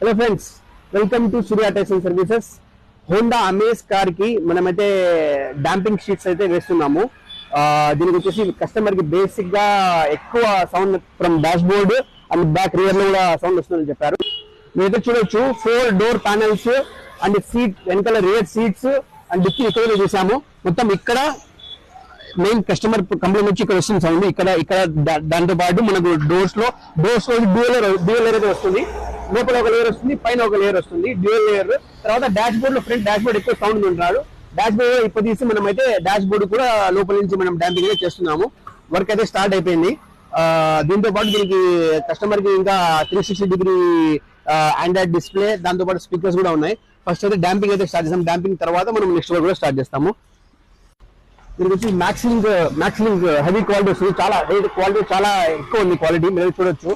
Hello friends, welcome to Surya tyres and services. Honda amaze car కి మనమైతే damping sheets అయితే వేస్తున్నాము. దీనికి వచ్చేసి కస్టమర్ కి బేసిక్ గా ఎక్కువ sound from dash board and back rear లో కూడా సౌండ్ వస్తుందని చెప్పారు. మీరైతే చూడొచ్చు 4 డోర్ ప్యానల్స్ అండ్ సీట్ వెనకాల రియర్ సీట్స్ అండ్ డిక్కీ ఇక్కడ చూసాము. మొత్తం ఇక్కడ మెయిన్ కస్టమర్ కంప్లైంట్ వచ్చి ఇక్కడ వస్తుంది సౌండ్. ఇక్కడ దాంతో పాటు మనకు డోర్స్ లో డ్యూయల్ లేయర్ అయితే వస్తుంది. లోపల ఒక లేయర్ వస్తుంది, పైన ఒక లేయర్ వస్తుంది, డ్యూయల్ లేయర్. తర్వాత డాష్ బోర్డ్ లో ఫ్రంట్ డాష్ బోర్డ్ ఎక్కువ సౌండ్ ఉంటున్నాడు. డాష్ బోర్డ్ ఇప్పుడు తీసి మనం అయితే డాష్ బోర్డ్ కూడా లోపల నుంచి మనం డాంపింగ్ అయితే చేస్తున్నాము. వర్క్ అయితే స్టార్ట్ అయిపోయింది. దీంతో పాటు దీనికి కస్టమర్ కి ఇంకా 360 డిగ్రీ ఆండ్రాయిడ్ డిస్ప్లే, దాంతో పాటు స్పీకర్స్ కూడా ఉన్నాయి. ఫస్ట్ అయితే డాంపింగ్ అయితే స్టార్ట్ చేస్తాం. డాంపింగ్ తర్వాత మనం నెక్స్ట్ వర్క్ కూడా స్టార్ట్ చేస్తాము. దీనికి వచ్చి మ్యాక్సిలింగ్ హెవీ క్వాలిటీ వస్తుంది. చాలా క్వాలిటీ చాలా ఎక్కువ ఉంది. క్వాలిటీ మీరు చూడొచ్చు.